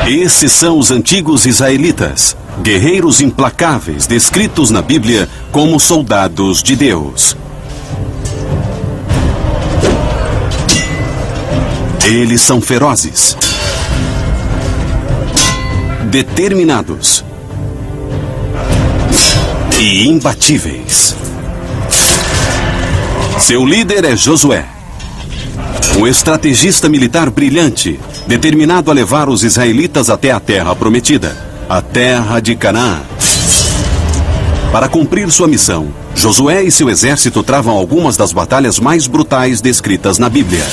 Esses são os antigos israelitas, guerreiros implacáveis descritos na Bíblia como soldados de Deus. Eles são ferozes, determinados e imbatíveis. Seu líder é Josué, um estrategista militar brilhante, determinado a levar os israelitas até a terra prometida, a terra de Canaã. Para cumprir sua missão, Josué e seu exército travam algumas das batalhas mais brutais descritas na Bíblia.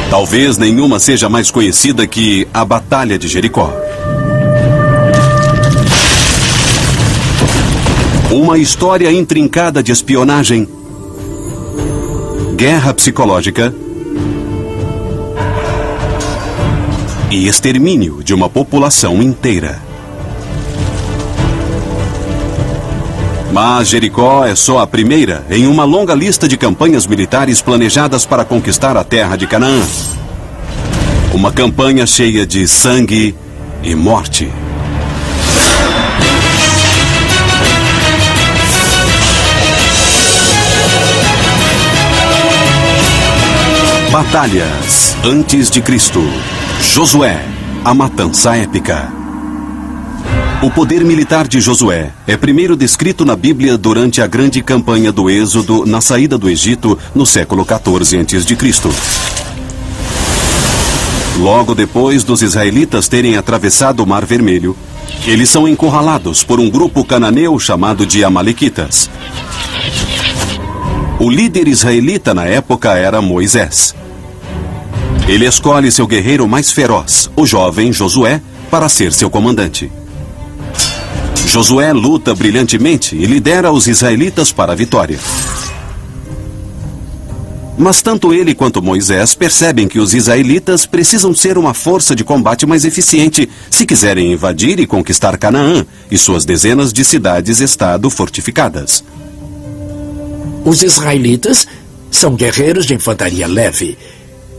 Talvez nenhuma seja mais conhecida que a Batalha de Jericó. Uma história intrincada de espionagem, guerra psicológica e extermínio de uma população inteira. Mas Jericó é só a primeira em uma longa lista de campanhas militares planejadas para conquistar a terra de Canaã. Uma campanha cheia de sangue e morte. Batalhas antes de Cristo. Josué, a matança épica. O poder militar de Josué é primeiro descrito na Bíblia durante a grande campanha do Êxodo na saída do Egito no século 14 a.C. Logo depois dos israelitas terem atravessado o Mar Vermelho, eles são encurralados por um grupo cananeu chamado de Amalequitas. O líder israelita na época era Moisés. Ele escolhe seu guerreiro mais feroz, o jovem Josué, para ser seu comandante. Josué luta brilhantemente e lidera os israelitas para a vitória. Mas tanto ele quanto Moisés percebem que os israelitas precisam ser uma força de combate mais eficiente se quiserem invadir e conquistar Canaã e suas dezenas de cidades-estado fortificadas. Os israelitas são guerreiros de infantaria leve.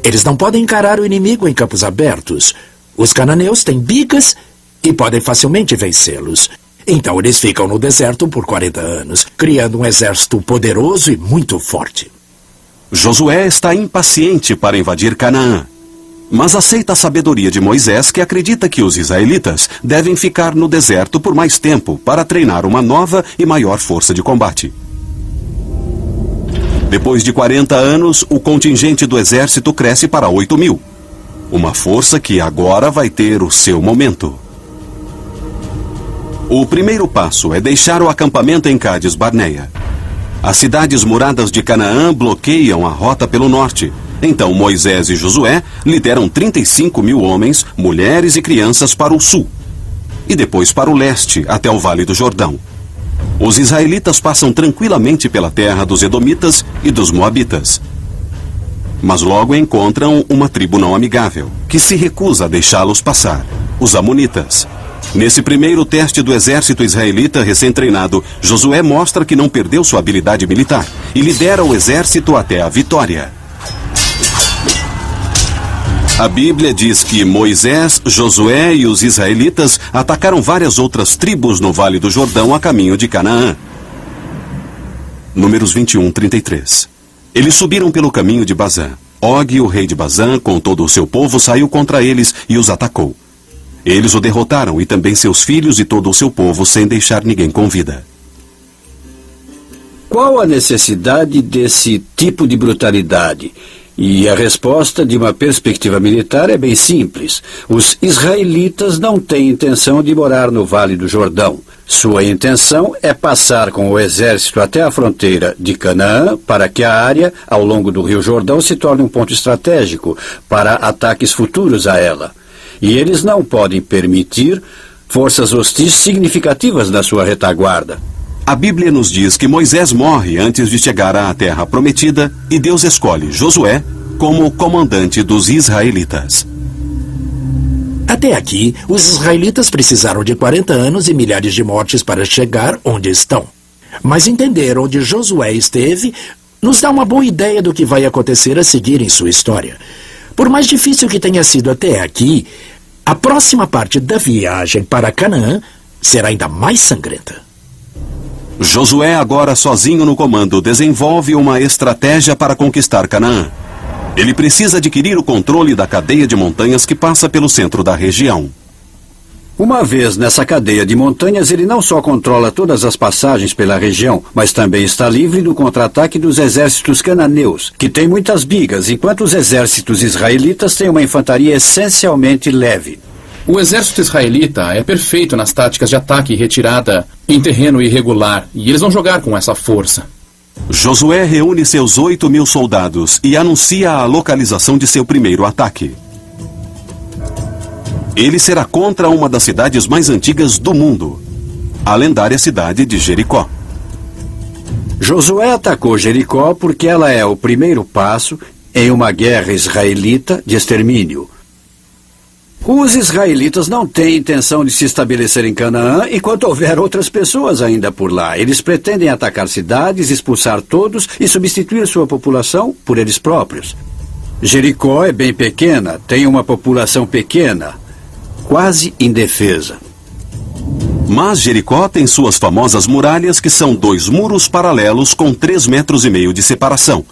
Eles não podem encarar o inimigo em campos abertos. Os cananeus têm bicas e podem facilmente vencê-los. Então eles ficam no deserto por 40 anos, criando um exército poderoso e muito forte. Josué está impaciente para invadir Canaã, mas aceita a sabedoria de Moisés, que acredita que os israelitas devem ficar no deserto por mais tempo para treinar uma nova e maior força de combate. Depois de 40 anos, o contingente do exército cresce para 8.000. Uma força que agora vai ter o seu momento. O primeiro passo é deixar o acampamento em Cádiz Barneia. As cidades muradas de Canaã bloqueiam a rota pelo norte. Então Moisés e Josué lideram 35.000 homens, mulheres e crianças para o sul. E depois para o leste, até o Vale do Jordão. Os israelitas passam tranquilamente pela terra dos Edomitas e dos Moabitas. Mas logo encontram uma tribo não amigável, que se recusa a deixá-los passar: os Amonitas. Nesse primeiro teste do exército israelita recém-treinado, Josué mostra que não perdeu sua habilidade militar e lidera o exército até a vitória. A Bíblia diz que Moisés, Josué e os israelitas atacaram várias outras tribos no Vale do Jordão a caminho de Canaã. Números 21:33. Eles subiram pelo caminho de Bazã. Og, o rei de Bazã, com todo o seu povo, saiu contra eles e os atacou. Eles o derrotaram, e também seus filhos e todo o seu povo, sem deixar ninguém com vida. Qual a necessidade desse tipo de brutalidade? E a resposta, de uma perspectiva militar, é bem simples. Os israelitas não têm intenção de morar no Vale do Jordão. Sua intenção é passar com o exército até a fronteira de Canaã, para que a área, ao longo do Rio Jordão, se torne um ponto estratégico para ataques futuros a ela. E eles não podem permitir forças hostis significativas na sua retaguarda. A Bíblia nos diz que Moisés morre antes de chegar à terra prometida e Deus escolhe Josué como comandante dos israelitas. Até aqui, os israelitas precisaram de 40 anos e milhares de mortes para chegar onde estão. Mas entender onde Josué esteve nos dá uma boa ideia do que vai acontecer a seguir em sua história. Por mais difícil que tenha sido até aqui, a próxima parte da viagem para Canaã será ainda mais sangrenta. Josué, agora sozinho no comando, desenvolve uma estratégia para conquistar Canaã. Ele precisa adquirir o controle da cadeia de montanhas que passa pelo centro da região. Uma vez nessa cadeia de montanhas, ele não só controla todas as passagens pela região, mas também está livre do contra-ataque dos exércitos cananeus, que têm muitas bigas, enquanto os exércitos israelitas têm uma infantaria essencialmente leve. O exército israelita é perfeito nas táticas de ataque e retirada em terreno irregular, e eles vão jogar com essa força. Josué reúne seus 8.000 soldados e anuncia a localização de seu primeiro ataque. Ele será contra uma das cidades mais antigas do mundo, a lendária cidade de Jericó. Josué atacou Jericó porque ela é o primeiro passo em uma guerra israelita de extermínio. Os israelitas não têm intenção de se estabelecer em Canaã enquanto houver outras pessoas ainda por lá. Eles pretendem atacar cidades, expulsar todos e substituir sua população por eles próprios. Jericó é bem pequena, tem uma população pequena, quase indefesa. Mas Jericó tem suas famosas muralhas, que são 2 muros paralelos com 3,5 metros de separação.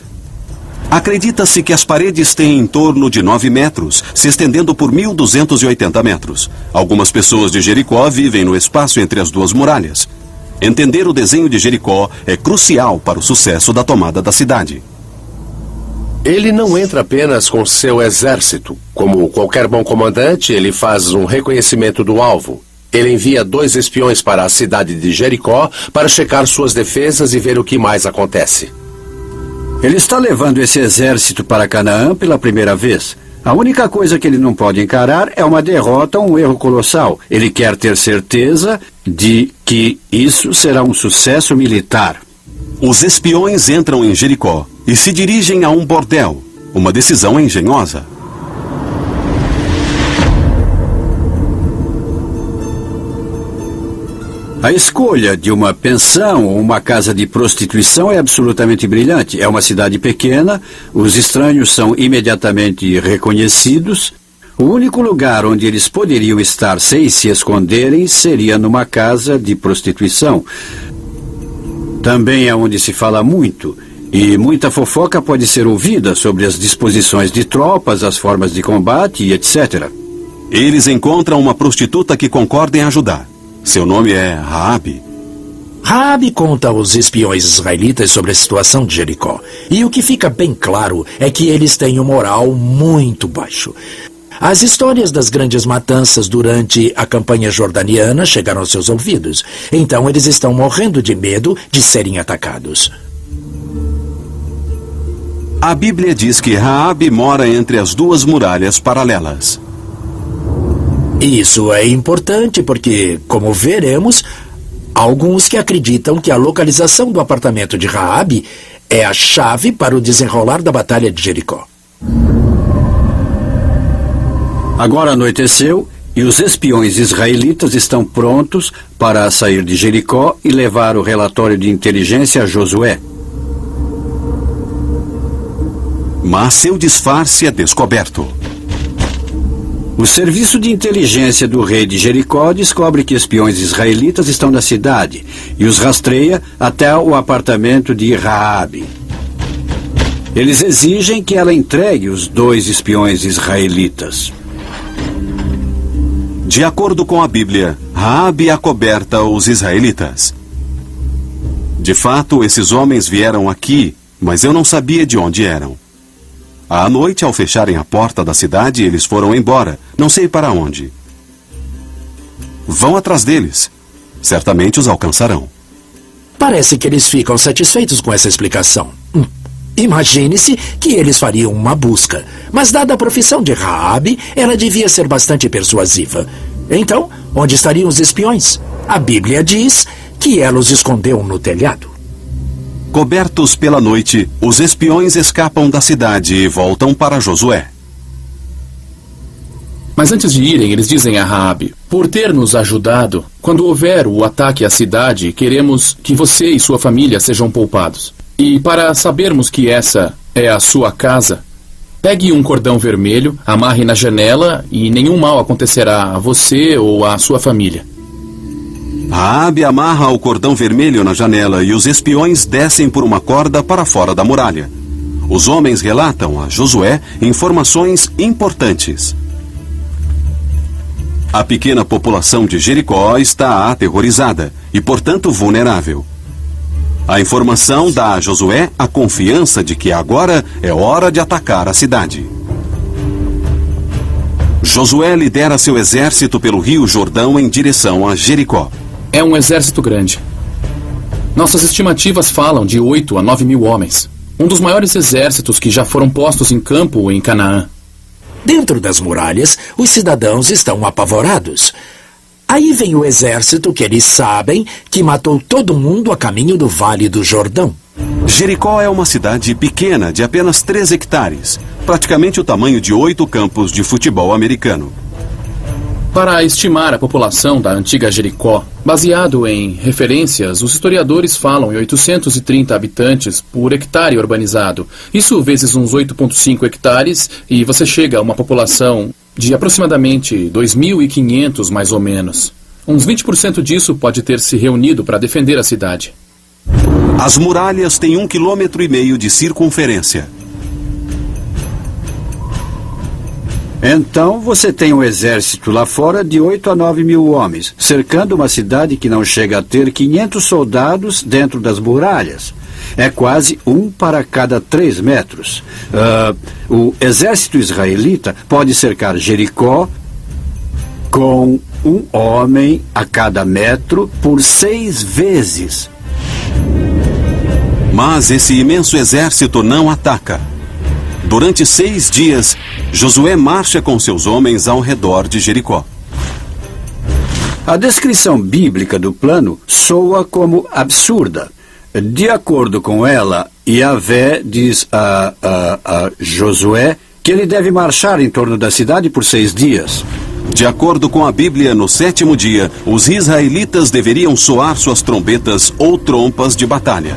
Acredita-se que as paredes têm em torno de 9 metros, se estendendo por 1.280 metros. Algumas pessoas de Jericó vivem no espaço entre as 2 muralhas. Entender o desenho de Jericó é crucial para o sucesso da tomada da cidade. Ele não entra apenas com seu exército. Como qualquer bom comandante, ele faz um reconhecimento do alvo. Ele envia 2 espiões para a cidade de Jericó para checar suas defesas e ver o que mais acontece. Ele está levando esse exército para Canaã pela primeira vez. A única coisa que ele não pode encarar é uma derrota ou um erro colossal. Ele quer ter certeza de que isso será um sucesso militar. Os espiões entram em Jericó e se dirigem a um bordel, uma decisão engenhosa. A escolha de uma pensão ou uma casa de prostituição é absolutamente brilhante. É uma cidade pequena, os estranhos são imediatamente reconhecidos. O único lugar onde eles poderiam estar sem se esconderem seria numa casa de prostituição. Também é onde se fala muito, e muita fofoca pode ser ouvida sobre as disposições de tropas, as formas de combate e etc. Eles encontram uma prostituta que concorda em ajudar. Seu nome é Raabe. Raabe conta aos espiões israelitas sobre a situação de Jericó. E o que fica bem claro é que eles têm um moral muito baixo. As histórias das grandes matanças durante a campanha jordaniana chegaram aos seus ouvidos. Então eles estão morrendo de medo de serem atacados. A Bíblia diz que Raabe mora entre as 2 muralhas paralelas. Isso é importante porque, como veremos, há alguns que acreditam que a localização do apartamento de Raabe é a chave para o desenrolar da Batalha de Jericó. Agora anoiteceu e os espiões israelitas estão prontos para sair de Jericó e levar o relatório de inteligência a Josué. Mas seu disfarce é descoberto. O serviço de inteligência do rei de Jericó descobre que espiões israelitas estão na cidade e os rastreia até o apartamento de Raabe. Eles exigem que ela entregue os 2 espiões israelitas. De acordo com a Bíblia, Raabe acoberta os israelitas. De fato, esses homens vieram aqui, mas eu não sabia de onde eram. À noite, ao fecharem a porta da cidade, eles foram embora, não sei para onde. Vão atrás deles. Certamente os alcançarão. Parece que eles ficam satisfeitos com essa explicação. Imagine-se que eles fariam uma busca, mas dada a profissão de Raabe, ela devia ser bastante persuasiva. Então, onde estariam os espiões? A Bíblia diz que ela os escondeu no telhado. Cobertos pela noite, os espiões escapam da cidade e voltam para Josué. Mas antes de irem, eles dizem a Raabe: por ter nos ajudado, quando houver o ataque à cidade, queremos que você e sua família sejam poupados. E para sabermos que essa é a sua casa, Pegue um cordão vermelho, amarre na janela e nenhum mal acontecerá a você ou à sua família. Raabe amarra o cordão vermelho na janela e os espiões descem por uma corda para fora da muralha. Os homens relatam a Josué informações importantes. A pequena população de Jericó está aterrorizada e, portanto, vulnerável. A informação dá a Josué a confiança de que agora é hora de atacar a cidade. Josué lidera seu exército pelo rio Jordão em direção a Jericó. É um exército grande. Nossas estimativas falam de 8 a 9 mil homens. Um dos maiores exércitos que já foram postos em campo em Canaã. Dentro das muralhas, os cidadãos estão apavorados. Aí vem o exército que eles sabem que matou todo mundo a caminho do Vale do Jordão. Jericó é uma cidade pequena de apenas 3 hectares, praticamente o tamanho de 8 campos de futebol americano. Para estimar a população da antiga Jericó, baseado em referências, os historiadores falam em 830 habitantes por hectare urbanizado. Isso vezes uns 8,5 hectares e você chega a uma população de aproximadamente 2.500 mais ou menos. Uns 20% disso pode ter se reunido para defender a cidade. As muralhas têm 1,5 km de circunferência. Então você tem um exército lá fora de 8 a 9 mil homens, cercando uma cidade que não chega a ter 500 soldados dentro das muralhas. É quase 1 para cada 3 metros. O exército israelita pode cercar Jericó com 1 homem a cada metro por 6 vezes. Mas esse imenso exército não ataca. Durante 6 dias, Josué marcha com seus homens ao redor de Jericó. A descrição bíblica do plano soa como absurda. De acordo com ela, Yahvé diz a Josué que ele deve marchar em torno da cidade por 6 dias. De acordo com a Bíblia, no 7º dia, os israelitas deveriam soar suas trombetas ou trompas de batalha.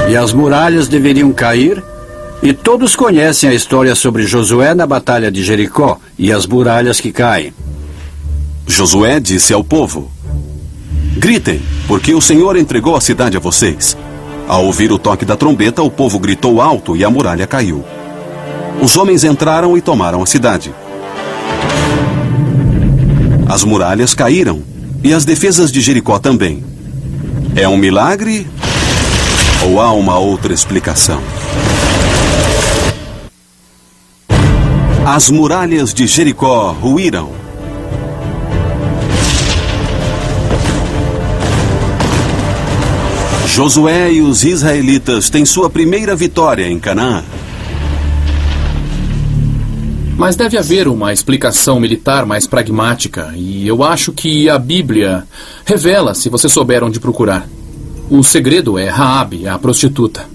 E as muralhas deveriam cair, e todos conhecem a história sobre Josué na batalha de Jericó e as muralhas que caem. Josué disse ao povo: gritem, porque o Senhor entregou a cidade a vocês. Ao ouvir o toque da trombeta, o povo gritou alto e a muralha caiu. Os homens entraram e tomaram a cidade. As muralhas caíram e as defesas de Jericó também. É um milagre ou há uma outra explicação? As muralhas de Jericó ruíram. Josué e os israelitas têm sua primeira vitória em Canaã. Mas deve haver uma explicação militar mais pragmática, e eu acho que a Bíblia revela se você souber onde procurar. O segredo é Raabe, a prostituta.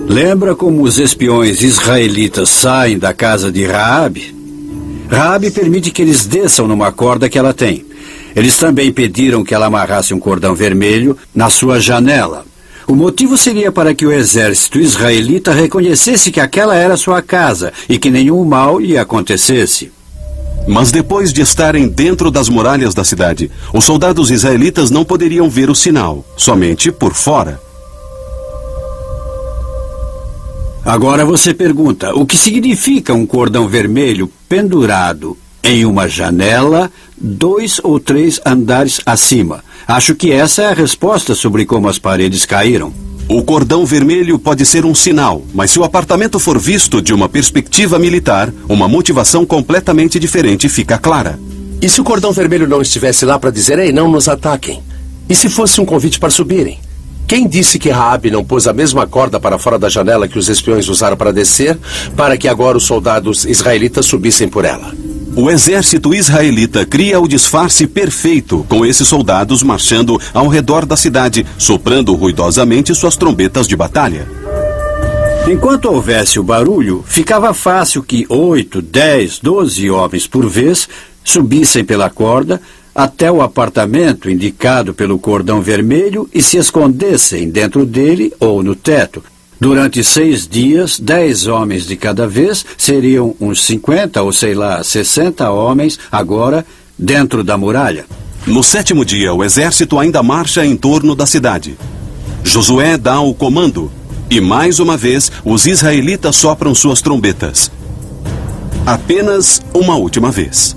Lembra como os espiões israelitas saem da casa de Raabe? Raabe permite que eles desçam numa corda que ela tem. Eles também pediram que ela amarrasse um cordão vermelho na sua janela. O motivo seria para que o exército israelita reconhecesse que aquela era sua casa e que nenhum mal lhe acontecesse. Mas depois de estarem dentro das muralhas da cidade, os soldados israelitas não poderiam ver o sinal, somente por fora. Agora você pergunta, o que significa um cordão vermelho pendurado em uma janela 2 ou 3 andares acima? Acho que essa é a resposta sobre como as paredes caíram. O cordão vermelho pode ser um sinal, mas se o apartamento for visto de uma perspectiva militar, uma motivação completamente diferente fica clara. E se o cordão vermelho não estivesse lá para dizer, ei, não nos ataquem? E se fosse um convite para subirem? Quem disse que Raabe não pôs a mesma corda para fora da janela que os espiões usaram para descer, para que agora os soldados israelitas subissem por ela? O exército israelita cria o disfarce perfeito, com esses soldados marchando ao redor da cidade, soprando ruidosamente suas trombetas de batalha. Enquanto houvesse o barulho, ficava fácil que 8, 10, 12 homens por vez subissem pela corda, até o apartamento indicado pelo cordão vermelho e se escondessem dentro dele ou no teto. Durante 6 dias, 10 homens de cada vez, seriam uns 50 ou 60 homens, agora dentro da muralha. No 7º dia, o exército ainda marcha em torno da cidade. Josué dá o comando e, mais uma vez, os israelitas sopram suas trombetas. Apenas uma última vez.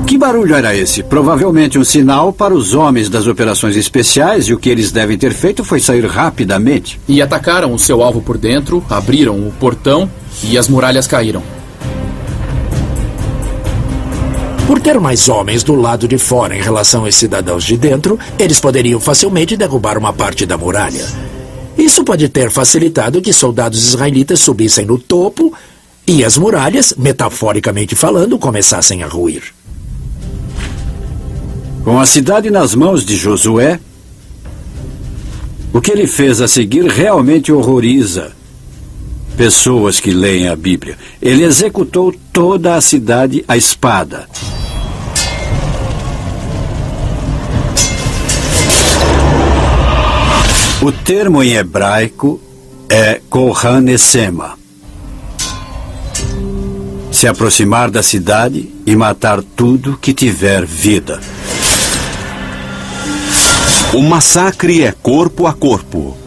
Que barulho era esse? Provavelmente um sinal para os homens das operações especiais, e o que eles devem ter feito foi sair rapidamente. E atacaram o seu alvo por dentro, abriram o portão e as muralhas caíram. Por ter mais homens do lado de fora em relação aos cidadãos de dentro, eles poderiam facilmente derrubar uma parte da muralha. Isso pode ter facilitado que soldados israelitas subissem no topo e as muralhas, metaforicamente falando, começassem a ruir. Com a cidade nas mãos de Josué, o que ele fez a seguir realmente horroriza pessoas que leem a Bíblia. Ele executou toda a cidade à espada. O termo em hebraico é Kohanesema. Se aproximar da cidade e matar tudo que tiver vida. O massacre é corpo a corpo.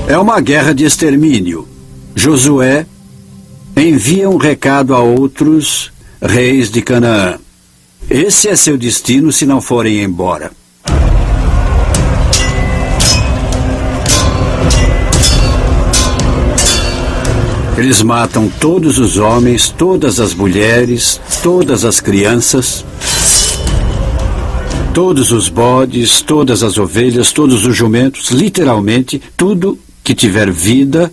É uma guerra de extermínio. Josué envia um recado a outros reis de Canaã. Esse é seu destino se não forem embora. Eles matam todos os homens, todas as mulheres, todas as crianças, todos os bodes, todas as ovelhas, todos os jumentos, literalmente tudo que tiver vida,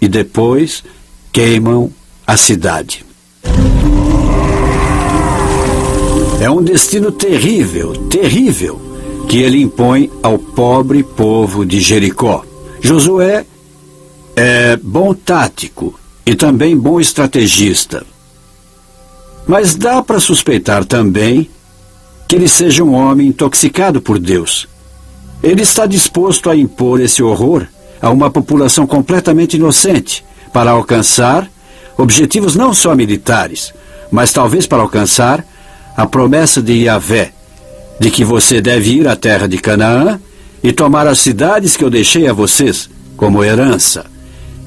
e depois queimam a cidade. É um destino terrível, terrível, que ele impõe ao pobre povo de Jericó. Josué é bom tático e também bom estrategista. Mas dá para suspeitar também que ele seja um homem intoxicado por Deus. Ele está disposto a impor esse horror a uma população completamente inocente para alcançar objetivos não só militares, mas talvez para alcançar a promessa de Yahvé, de que você deve ir à terra de Canaã e tomar as cidades que eu deixei a vocês como herança.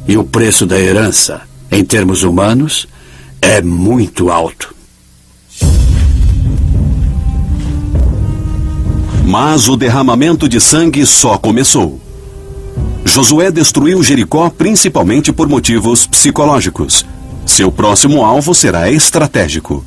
E o preço da herança, em termos humanos, é muito alto. Mas o derramamento de sangue só começou. Josué destruiu Jericó principalmente por motivos psicológicos. Seu próximo alvo será estratégico.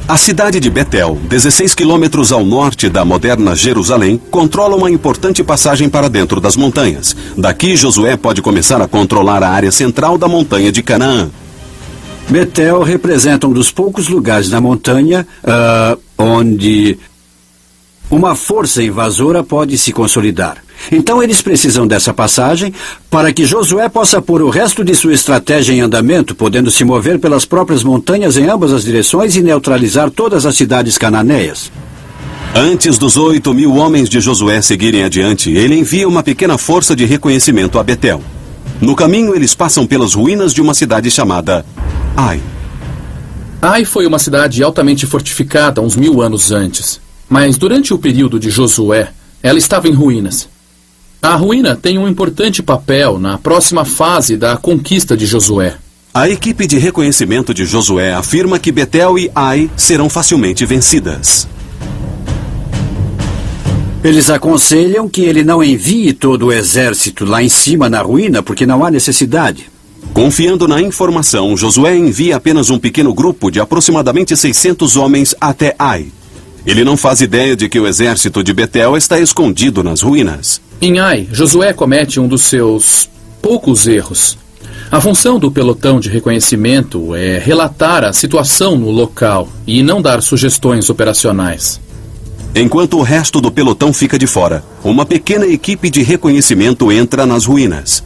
A cidade de Betel, 16 quilômetros ao norte da moderna Jerusalém, controla uma importante passagem para dentro das montanhas. Daqui, Josué pode começar a controlar a área central da montanha de Canaã. Betel representa um dos poucos lugares na montanha onde uma força invasora pode se consolidar. Então eles precisam dessa passagem para que Josué possa pôr o resto de sua estratégia em andamento, podendo se mover pelas próprias montanhas em ambas as direções e neutralizar todas as cidades cananeias. Antes dos 8.000 homens de Josué seguirem adiante, ele envia uma pequena força de reconhecimento a Betel. No caminho, eles passam pelas ruínas de uma cidade chamada Ai. Ai foi uma cidade altamente fortificada uns 1000 anos antes. Mas durante o período de Josué, ela estava em ruínas. A ruína tem um importante papel na próxima fase da conquista de Josué. A equipe de reconhecimento de Josué afirma que Betel e Ai serão facilmente vencidas. Eles aconselham que ele não envie todo o exército lá em cima na ruína, porque não há necessidade. Confiando na informação, Josué envia apenas um pequeno grupo de aproximadamente 600 homens até Ai. Ele não faz ideia de que o exército de Betel está escondido nas ruínas. Em Ai, Josué comete um dos seus poucos erros. A função do pelotão de reconhecimento é relatar a situação no local e não dar sugestões operacionais. Enquanto o resto do pelotão fica de fora, uma pequena equipe de reconhecimento entra nas ruínas.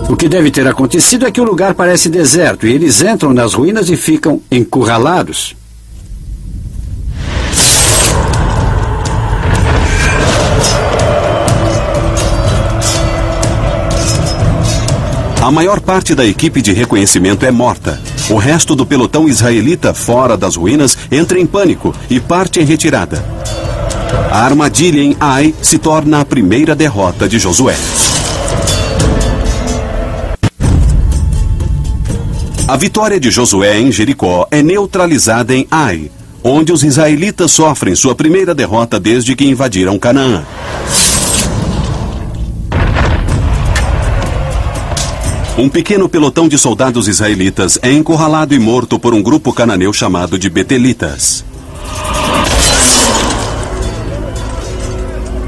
O que deve ter acontecido é que o lugar parece deserto e eles entram nas ruínas e ficam encurralados. A maior parte da equipe de reconhecimento é morta. O resto do pelotão israelita fora das ruínas entra em pânico e parte em retirada. A armadilha em Ai se torna a primeira derrota de Josué. A vitória de Josué em Jericó é neutralizada em Ai, onde os israelitas sofrem sua primeira derrota desde que invadiram Canaã. Um pequeno pelotão de soldados israelitas é encurralado e morto por um grupo cananeu chamado de Betelitas.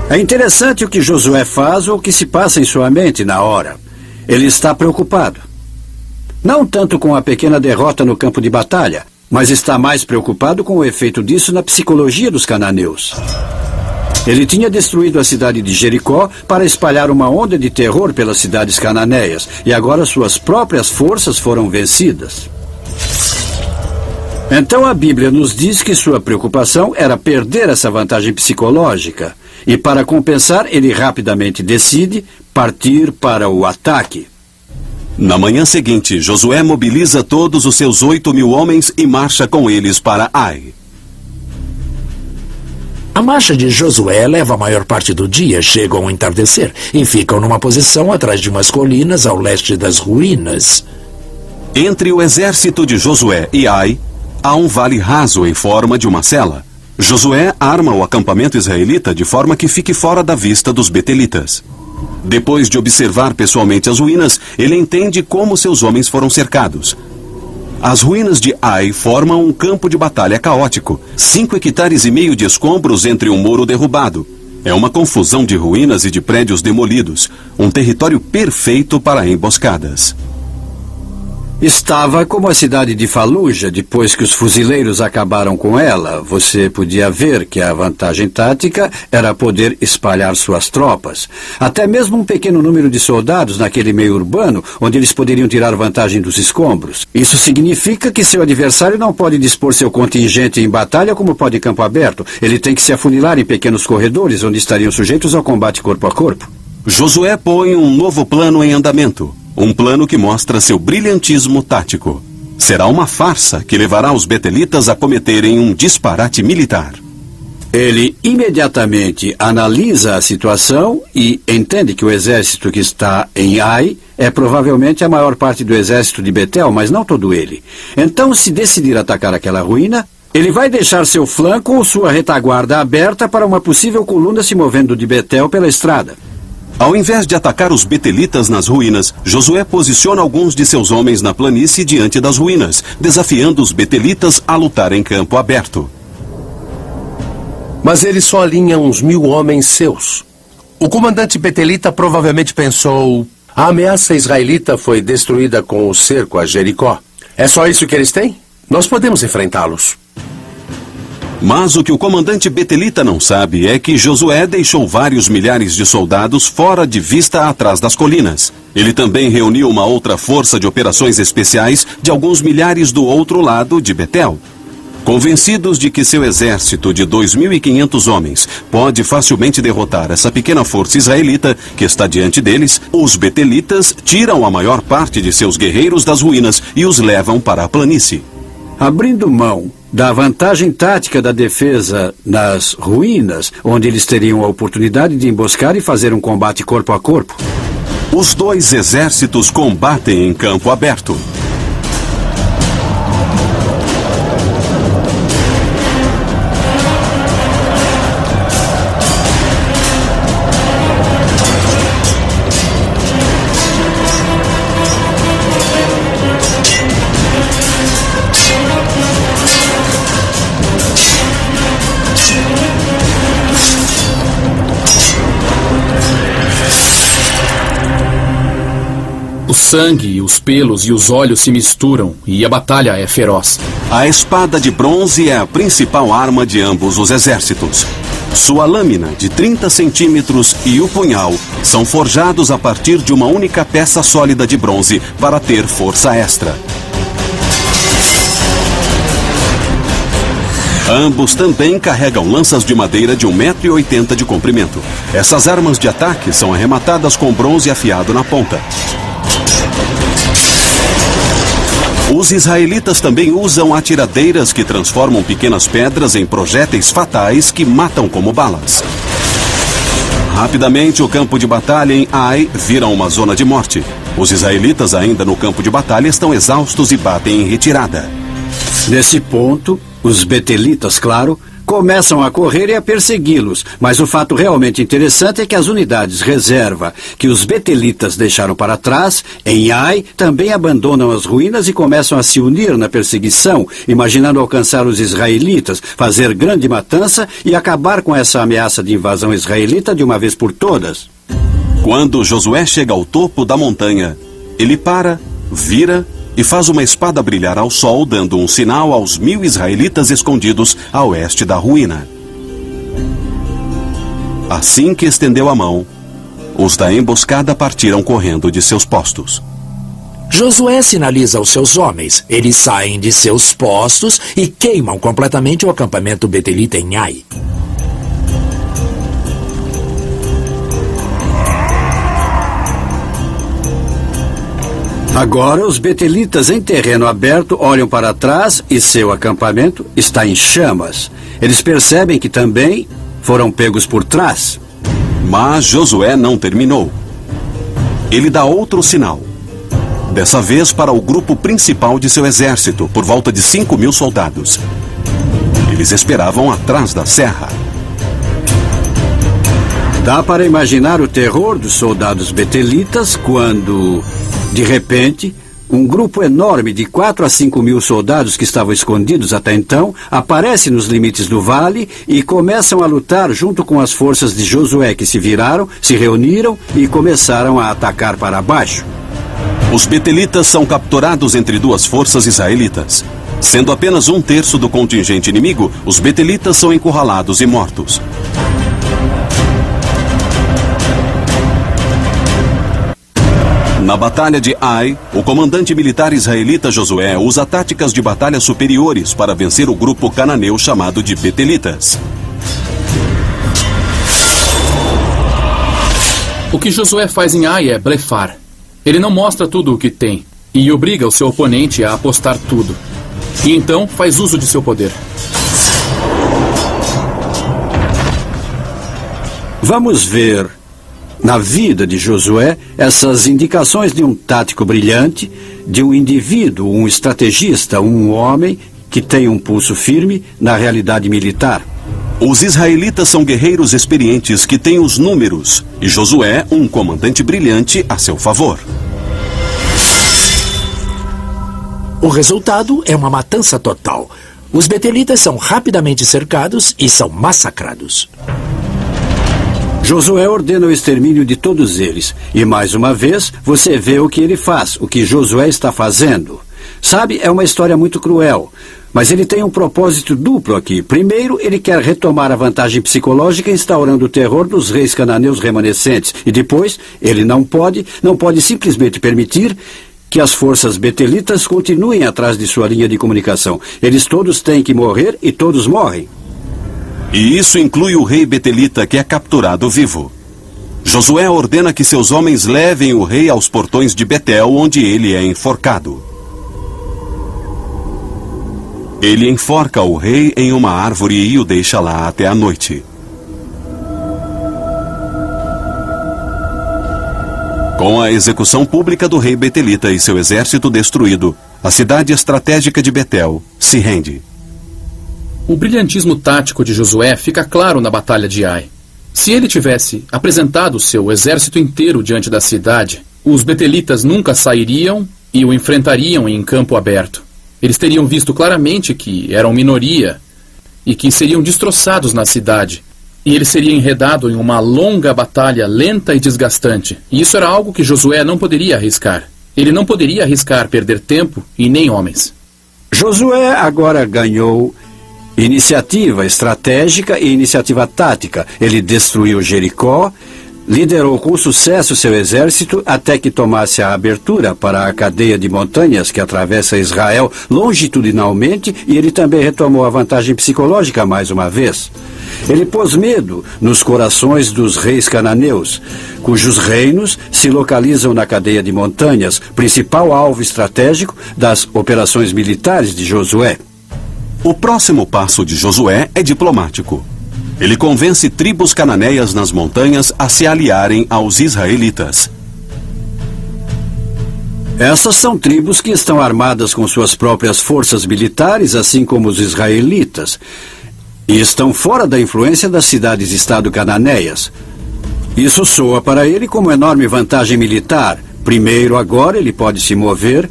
É interessante o que Josué faz ou o que se passa em sua mente na hora. Ele está preocupado. Não tanto com a pequena derrota no campo de batalha, mas está mais preocupado com o efeito disso na psicologia dos cananeus. Ele tinha destruído a cidade de Jericó para espalhar uma onda de terror pelas cidades cananeias, e agora suas próprias forças foram vencidas. Então a Bíblia nos diz que sua preocupação era perder essa vantagem psicológica, e para compensar, ele rapidamente decide partir para o ataque. Na manhã seguinte, Josué mobiliza todos os seus 8.000 homens e marcha com eles para Ai. A marcha de Josué leva a maior parte do dia, chegam ao entardecer e ficam numa posição atrás de umas colinas ao leste das ruínas. Entre o exército de Josué e Ai, há um vale raso em forma de uma cela. Josué arma o acampamento israelita de forma que fique fora da vista dos betelitas. Depois de observar pessoalmente as ruínas, ele entende como seus homens foram cercados. As ruínas de Ai formam um campo de batalha caótico. 5,5 hectares de escombros entre um muro derrubado. É uma confusão de ruínas e de prédios demolidos. Um território perfeito para emboscadas. Estava como a cidade de Faluja, depois que os fuzileiros acabaram com ela. Você podia ver que a vantagem tática era poder espalhar suas tropas. Até mesmo um pequeno número de soldados naquele meio urbano, onde eles poderiam tirar vantagem dos escombros. Isso significa que seu adversário não pode dispor seu contingente em batalha como pode em campo aberto. Ele tem que se afunilar em pequenos corredores, onde estariam sujeitos ao combate corpo a corpo. Josué põe um novo plano em andamento. Um plano que mostra seu brilhantismo tático. Será uma farsa que levará os betelitas a cometerem um disparate militar. Ele imediatamente analisa a situação e entende que o exército que está em Ai é provavelmente a maior parte do exército de Betel, mas não todo ele. Então, se decidir atacar aquela ruína, ele vai deixar seu flanco ou sua retaguarda aberta para uma possível coluna se movendo de Betel pela estrada. Ao invés de atacar os betelitas nas ruínas, Josué posiciona alguns de seus homens na planície diante das ruínas, desafiando os betelitas a lutar em campo aberto. Mas ele só alinha uns 1.000 homens seus. O comandante betelita provavelmente pensou: a ameaça israelita foi destruída com o cerco a Jericó. É só isso que eles têm? Nós podemos enfrentá-los. Mas o que o comandante betelita não sabe é que Josué deixou vários milhares de soldados fora de vista atrás das colinas. Ele também reuniu uma outra força de operações especiais de alguns milhares do outro lado de Betel. Convencidos de que seu exército de 2.500 homens pode facilmente derrotar essa pequena força israelita que está diante deles, os betelitas tiram a maior parte de seus guerreiros das ruínas e os levam para a planície. Abrindo mão da vantagem tática da defesa nas ruínas, onde eles teriam a oportunidade de emboscar e fazer um combate corpo a corpo. Os dois exércitos combatem em campo aberto. O sangue, os pelos e os olhos se misturam e a batalha é feroz. A espada de bronze é a principal arma de ambos os exércitos. Sua lâmina, de 30 centímetros, e o punhal são forjados a partir de uma única peça sólida de bronze para ter força extra. Ambos também carregam lanças de madeira de 1,80 m de comprimento. Essas armas de ataque são arrematadas com bronze afiado na ponta. Os israelitas também usam atiradeiras que transformam pequenas pedras em projéteis fatais que matam como balas. Rapidamente, o campo de batalha em Ai vira uma zona de morte. Os israelitas ainda no campo de batalha estão exaustos e batem em retirada. Nesse ponto, os betelitas, claro, começam a correr e a persegui-los, mas o fato realmente interessante é que as unidades reserva que os betelitas deixaram para trás, em Ai, também abandonam as ruínas e começam a se unir na perseguição, imaginando alcançar os israelitas, fazer grande matança e acabar com essa ameaça de invasão israelita de uma vez por todas. Quando Josué chega ao topo da montanha, ele para, vira e faz uma espada brilhar ao sol, dando um sinal aos 1000 israelitas escondidos a oeste da ruína. Assim que estendeu a mão, os da emboscada partiram correndo de seus postos. Josué sinaliza aos seus homens. Eles saem de seus postos e queimam completamente o acampamento betelita em Ai. Agora, os betelitas em terreno aberto olham para trás e seu acampamento está em chamas. Eles percebem que também foram pegos por trás. Mas Josué não terminou. Ele dá outro sinal. Dessa vez para o grupo principal de seu exército, por volta de 5.000 soldados. Eles esperavam atrás da serra. Dá para imaginar o terror dos soldados betelitas quando, de repente, um grupo enorme de 4 a 5.000 soldados que estavam escondidos até então aparece nos limites do vale e começam a lutar junto com as forças de Josué, que se viraram, se reuniram e começaram a atacar para baixo. Os betelitas são capturados entre duas forças israelitas. Sendo apenas 1/3 do contingente inimigo, os betelitas são encurralados e mortos. Na batalha de Ai, o comandante militar israelita Josué usa táticas de batalha superiores para vencer o grupo cananeu chamado de betelitas. O que Josué faz em Ai é blefar. Ele não mostra tudo o que tem e obriga o seu oponente a apostar tudo. E então faz uso de seu poder. Vamos ver na vida de Josué essas indicações de um tático brilhante, de um indivíduo, um estrategista, um homem que tem um pulso firme na realidade militar. Os israelitas são guerreiros experientes que têm os números, e Josué, um comandante brilhante a seu favor. O resultado é uma matança total. Os betelitas são rapidamente cercados e são massacrados. Josué ordena o extermínio de todos eles. E mais uma vez, você vê o que ele faz, o que Josué está fazendo. Sabe, é uma história muito cruel. Mas ele tem um propósito duplo aqui. Primeiro, ele quer retomar a vantagem psicológica instaurando o terror dos reis cananeus remanescentes. E depois, ele não pode simplesmente permitir que as forças betelitas continuem atrás de sua linha de comunicação. Eles todos têm que morrer e todos morrem. E isso inclui o rei betelita, que é capturado vivo. Josué ordena que seus homens levem o rei aos portões de Betel, onde ele é enforcado. Ele enforca o rei em uma árvore e o deixa lá até a noite. Com a execução pública do rei betelita e seu exército destruído, a cidade estratégica de Betel se rende. O brilhantismo tático de Josué fica claro na batalha de Ai. Se ele tivesse apresentado seu exército inteiro diante da cidade, os betelitas nunca sairiam e o enfrentariam em campo aberto. Eles teriam visto claramente que eram minoria e que seriam destroçados na cidade. E ele seria enredado em uma longa batalha lenta e desgastante. E isso era algo que Josué não poderia arriscar. Ele não poderia arriscar perder tempo e nem homens. Josué agora ganhou iniciativa estratégica e iniciativa tática. Ele destruiu Jericó, liderou com sucesso seu exército até que tomasse a abertura para a cadeia de montanhas que atravessa Israel longitudinalmente, e ele também retomou a vantagem psicológica mais uma vez. Ele pôs medo nos corações dos reis cananeus, cujos reinos se localizam na cadeia de montanhas, principal alvo estratégico das operações militares de Josué. O próximo passo de Josué é diplomático. Ele convence tribos cananeias nas montanhas a se aliarem aos israelitas. Essas são tribos que estão armadas com suas próprias forças militares, assim como os israelitas, e estão fora da influência das cidades-estado cananeias. Isso soa para ele como enorme vantagem militar. Primeiro, agora ele pode se mover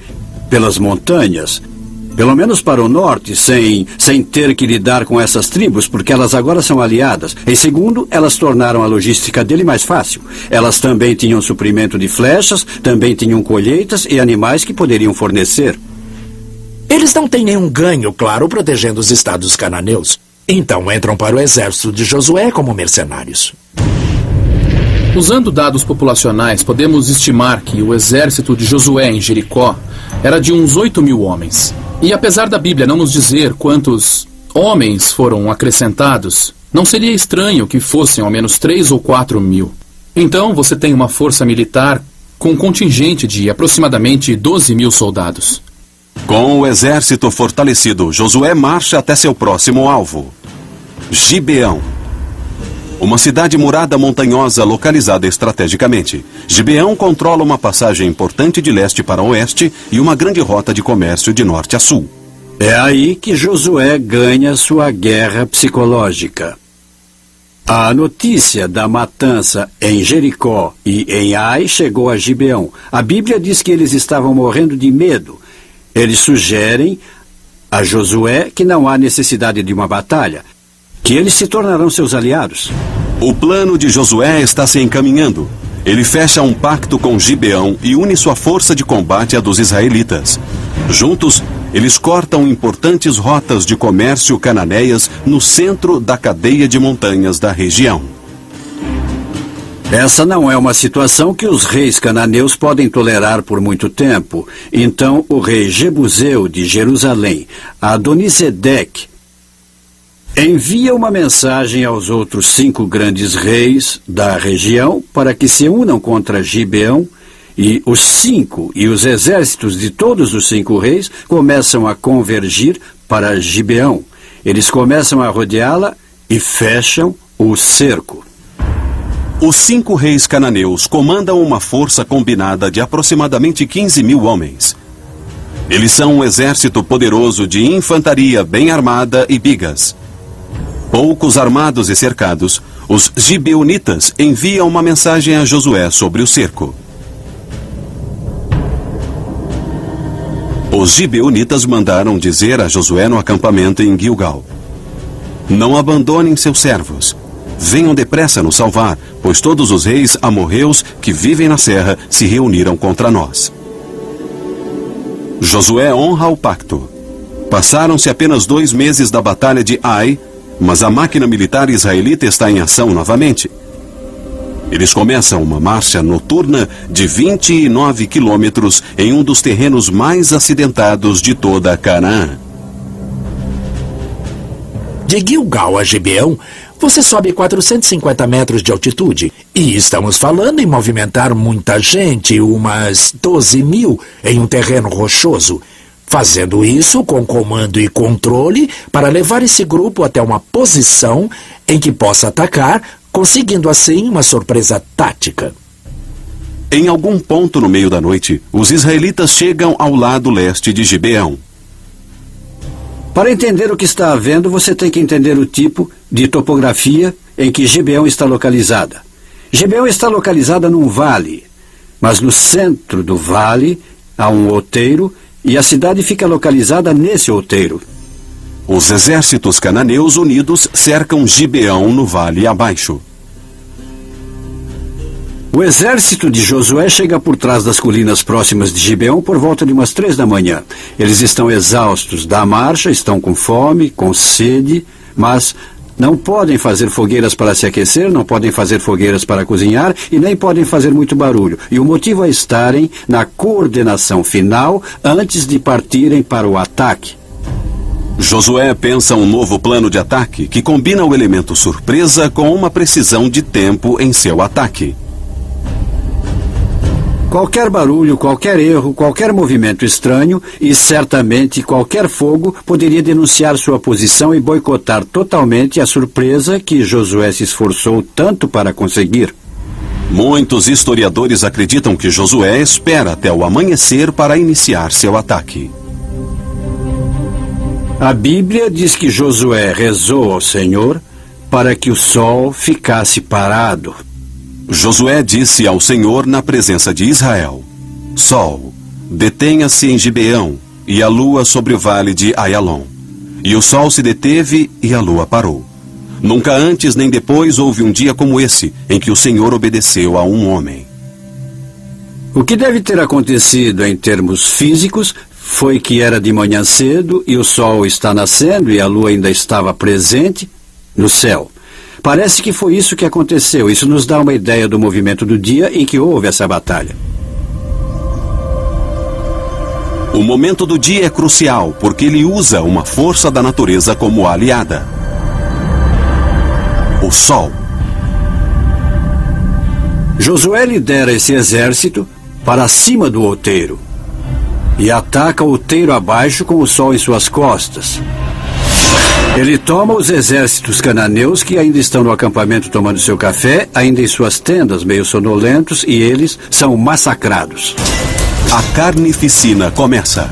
pelas montanhas, pelo menos para o norte, sem ter que lidar com essas tribos, porque elas agora são aliadas. Em segundo, elas tornaram a logística dele mais fácil. Elas também tinham suprimento de flechas, também tinham colheitas e animais que poderiam fornecer. Eles não têm nenhum ganho, claro, protegendo os estados cananeus. Então entram para o exército de Josué como mercenários. Usando dados populacionais, podemos estimar que o exército de Josué em Jericó era de uns 8.000 homens. E apesar da Bíblia não nos dizer quantos homens foram acrescentados, não seria estranho que fossem ao menos 3 ou 4 mil. Então você tem uma força militar com um contingente de aproximadamente 12.000 soldados. Com o exército fortalecido, Josué marcha até seu próximo alvo, Gibeão. Uma cidade murada montanhosa localizada estrategicamente. Gibeão controla uma passagem importante de leste para oeste e uma grande rota de comércio de norte a sul. É aí que Josué ganha sua guerra psicológica. A notícia da matança em Jericó e em Ai chegou a Gibeão. A Bíblia diz que eles estavam morrendo de medo. Eles sugerem a Josué que não há necessidade de uma batalha, que eles se tornarão seus aliados. O plano de Josué está se encaminhando. Ele fecha um pacto com Gibeão e une sua força de combate à dos israelitas. Juntos, eles cortam importantes rotas de comércio cananeias no centro da cadeia de montanhas da região. Essa não é uma situação que os reis cananeus podem tolerar por muito tempo. Então, o rei Jebuseu de Jerusalém, Adonisedeque, envia uma mensagem aos outros 5 grandes reis da região para que se unam contra Gibeão, e os 5 e os exércitos de todos os 5 reis começam a convergir para Gibeão. Eles começam a rodeá-la e fecham o cerco. Os 5 reis cananeus comandam uma força combinada de aproximadamente 15.000 homens. Eles são um exército poderoso de infantaria bem armada e bigas. Poucos armados e cercados, os gibeonitas enviam uma mensagem a Josué sobre o cerco. Os gibeonitas mandaram dizer a Josué no acampamento em Gilgal: não abandonem seus servos. Venham depressa nos salvar, pois todos os reis amorreus que vivem na serra se reuniram contra nós. Josué honra o pacto. Passaram-se apenas 2 meses da batalha de Ai, mas a máquina militar israelita está em ação novamente. Eles começam uma marcha noturna de 29 quilômetros em um dos terrenos mais acidentados de toda a Canaã. De Gilgal a Gibeão, você sobe 450 metros de altitude. E estamos falando em movimentar muita gente, umas 12.000, em um terreno rochoso. Fazendo isso com comando e controle para levar esse grupo até uma posição em que possa atacar, conseguindo assim uma surpresa tática. Em algum ponto no meio da noite, os israelitas chegam ao lado leste de Gibeão. Para entender o que está havendo, você tem que entender o tipo de topografia em que Gibeão está localizada. Gibeão está localizada num vale, mas no centro do vale há um outeiro e a cidade fica localizada nesse outeiro. Os exércitos cananeus unidos cercam Gibeão no vale abaixo. O exército de Josué chega por trás das colinas próximas de Gibeão por volta de umas 3 da manhã. Eles estão exaustos da marcha, estão com fome, com sede, mas não podem fazer fogueiras para se aquecer, não podem fazer fogueiras para cozinhar e nem podem fazer muito barulho. E o motivo é estarem na coordenação final antes de partirem para o ataque. Josué pensa um novo plano de ataque que combina o elemento surpresa com uma precisão de tempo em seu ataque. Qualquer barulho, qualquer erro, qualquer movimento estranho e certamente qualquer fogo poderia denunciar sua posição e boicotar totalmente a surpresa que Josué se esforçou tanto para conseguir. Muitos historiadores acreditam que Josué espera até o amanhecer para iniciar seu ataque. A Bíblia diz que Josué rezou ao Senhor para que o sol ficasse parado. Josué disse ao Senhor na presença de Israel: Sol, detenha-se em Gibeão, e a lua sobre o vale de Aialon. E o sol se deteve e a lua parou. Nunca antes nem depois houve um dia como esse, em que o Senhor obedeceu a um homem. O que deve ter acontecido em termos físicos foi que era de manhã cedo e o sol está nascendo e a lua ainda estava presente no céu. Parece que foi isso que aconteceu. Isso nos dá uma ideia do movimento do dia em que houve essa batalha. O momento do dia é crucial, porque ele usa uma força da natureza como aliada: o sol. Josué lidera esse exército para cima do outeiro e ataca o outeiro abaixo com o sol em suas costas. Ele toma os exércitos cananeus que ainda estão no acampamento tomando seu café, ainda em suas tendas, meio sonolentos, e eles são massacrados. A carnificina começa.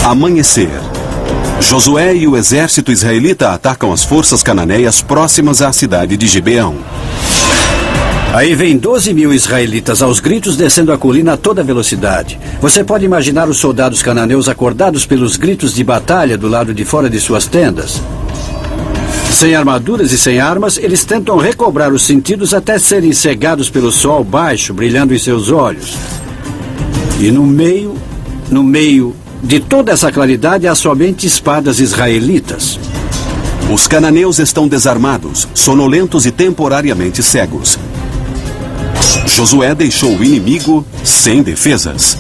Amanhecer. Josué e o exército israelita atacam as forças cananeias próximas à cidade de Gibeão. Aí vem 12.000 israelitas aos gritos descendo a colina a toda velocidade. Você pode imaginar os soldados cananeus acordados pelos gritos de batalha do lado de fora de suas tendas. Sem armaduras e sem armas, eles tentam recobrar os sentidos até serem cegados pelo sol baixo, brilhando em seus olhos. E no meio de toda essa claridade, há somente espadas israelitas. Os cananeus estão desarmados, sonolentos e temporariamente cegos. Josué deixou o inimigo sem defesas.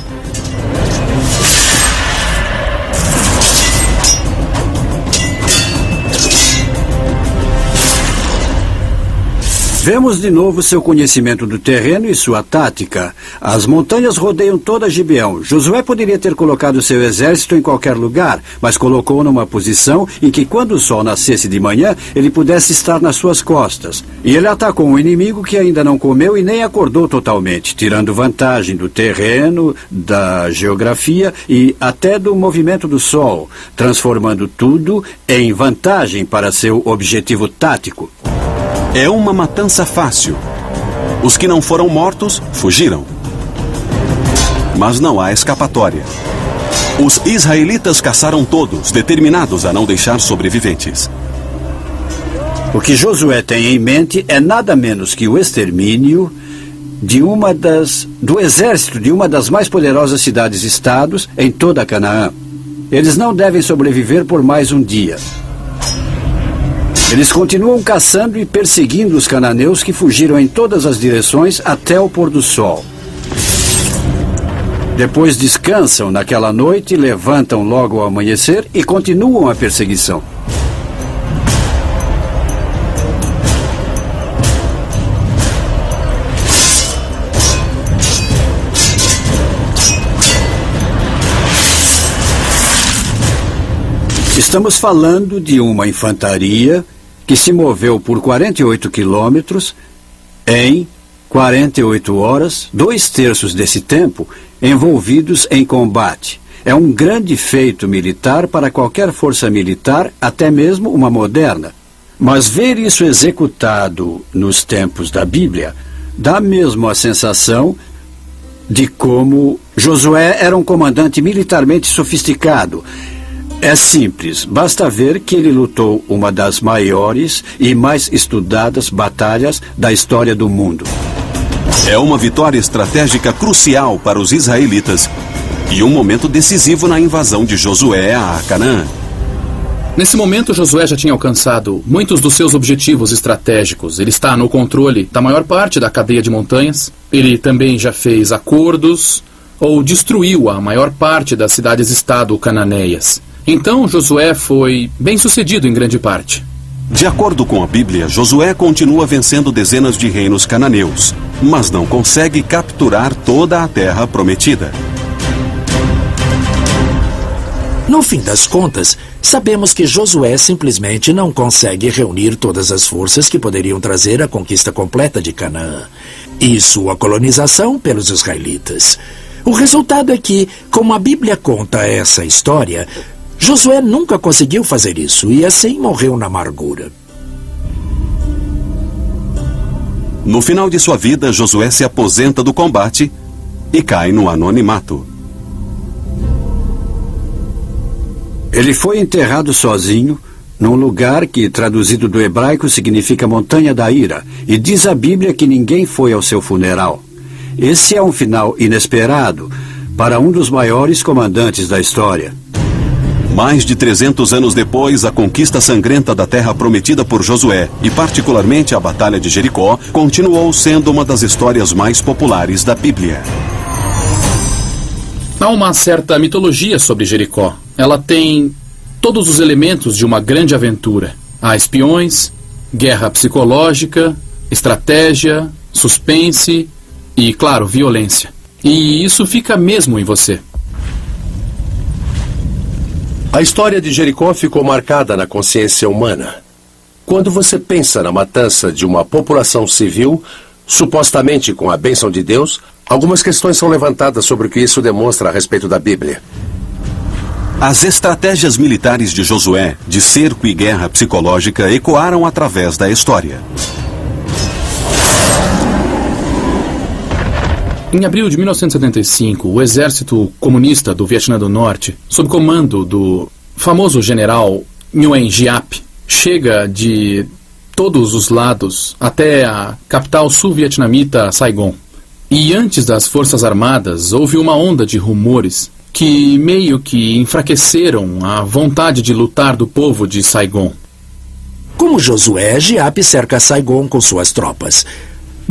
Vemos de novo seu conhecimento do terreno e sua tática. As montanhas rodeiam toda Gibeão. Josué poderia ter colocado seu exército em qualquer lugar, mas colocou numa posição em que, quando o sol nascesse de manhã, ele pudesse estar nas suas costas. E ele atacou um inimigo que ainda não comeu e nem acordou totalmente, tirando vantagem do terreno, da geografia e até do movimento do sol, transformando tudo em vantagem para seu objetivo tático. É uma matança fácil. Os que não foram mortos fugiram. Mas não há escapatória. Os israelitas caçaram todos, determinados a não deixar sobreviventes. O que Josué tem em mente é nada menos que o extermínio do exército de uma das mais poderosas cidades-estados em toda Canaã. Eles não devem sobreviver por mais um dia. Eles continuam caçando e perseguindo os cananeus que fugiram em todas as direções até o pôr do sol. Depois descansam naquela noite, levantam logo ao amanhecer e continuam a perseguição. Estamos falando de uma infantaria que se moveu por 48 quilômetros em 48 horas, 2/3 desse tempo, envolvidos em combate. É um grande feito militar para qualquer força militar, até mesmo uma moderna. Mas ver isso executado nos tempos da Bíblia dá mesmo a sensação de como Josué era um comandante militarmente sofisticado. É simples, basta ver que ele lutou uma das maiores e mais estudadas batalhas da história do mundo. É uma vitória estratégica crucial para os israelitas e um momento decisivo na invasão de Josué a Canaã. Nesse momento, Josué já tinha alcançado muitos dos seus objetivos estratégicos. Ele está no controle da maior parte da cadeia de montanhas. Ele também já fez acordos ou destruiu a maior parte das cidades-estado cananeias. Então, Josué foi bem-sucedido em grande parte. De acordo com a Bíblia, Josué continua vencendo dezenas de reinos cananeus, mas não consegue capturar toda a terra prometida. No fim das contas, sabemos que Josué simplesmente não consegue reunir todas as forças que poderiam trazer a conquista completa de Canaã e sua colonização pelos israelitas. O resultado é que, como a Bíblia conta essa história, Josué nunca conseguiu fazer isso e assim morreu na amargura. No final de sua vida, Josué se aposenta do combate e cai no anonimato. Ele foi enterrado sozinho num lugar que, traduzido do hebraico, significa Montanha da Ira, e diz a Bíblia que ninguém foi ao seu funeral. Esse é um final inesperado para um dos maiores comandantes da história. Mais de 300 anos depois, a conquista sangrenta da terra prometida por Josué, e particularmente a Batalha de Jericó, continuou sendo uma das histórias mais populares da Bíblia. Há uma certa mitologia sobre Jericó. Ela tem todos os elementos de uma grande aventura. Há espiões, guerra psicológica, estratégia, suspense e, claro, violência. E isso fica mesmo em você. A história de Jericó ficou marcada na consciência humana. Quando você pensa na matança de uma população civil, supostamente com a bênção de Deus, algumas questões são levantadas sobre o que isso demonstra a respeito da Bíblia. As estratégias militares de Josué, de cerco e guerra psicológica, ecoaram através da história. Em abril de 1975, o exército comunista do Vietnã do Norte, sob comando do famoso general Nguyen Giap, chega de todos os lados até a capital sul-vietnamita Saigon. E antes das Forças Armadas, houve uma onda de rumores que meio que enfraqueceram a vontade de lutar do povo de Saigon. Como Josué, Giap cerca Saigon com suas tropas.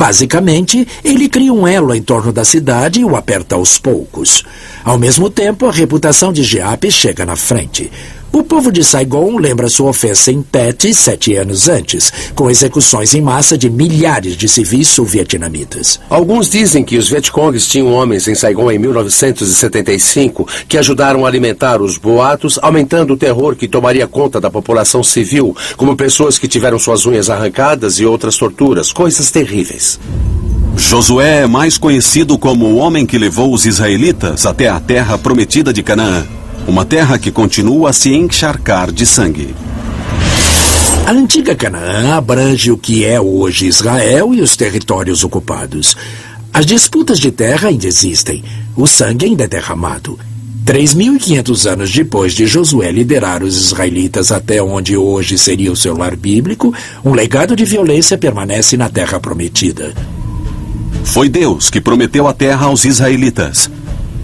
Basicamente, ele cria um elo em torno da cidade e o aperta aos poucos. Ao mesmo tempo, a reputação de Giap chega na frente. O povo de Saigon lembra sua ofensa em Tet 7 anos antes, com execuções em massa de milhares de civis sul-vietnamitas. Alguns dizem que os Vietcongs tinham homens em Saigon em 1975 que ajudaram a alimentar os boatos, aumentando o terror que tomaria conta da população civil, como pessoas que tiveram suas unhas arrancadas e outras torturas, coisas terríveis. Josué é mais conhecido como o homem que levou os israelitas até a terra prometida de Canaã. Uma terra que continua a se encharcar de sangue. A antiga Canaã abrange o que é hoje Israel e os territórios ocupados. As disputas de terra ainda existem. O sangue ainda é derramado. 3.500 anos depois de Josué liderar os israelitas até onde hoje seria o seu lar bíblico, um legado de violência permanece na terra prometida. Foi Deus que prometeu a terra aos israelitas.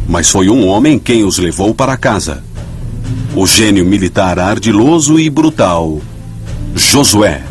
Mas foi um homem quem os levou para casa. O gênio militar ardiloso e brutal, Josué.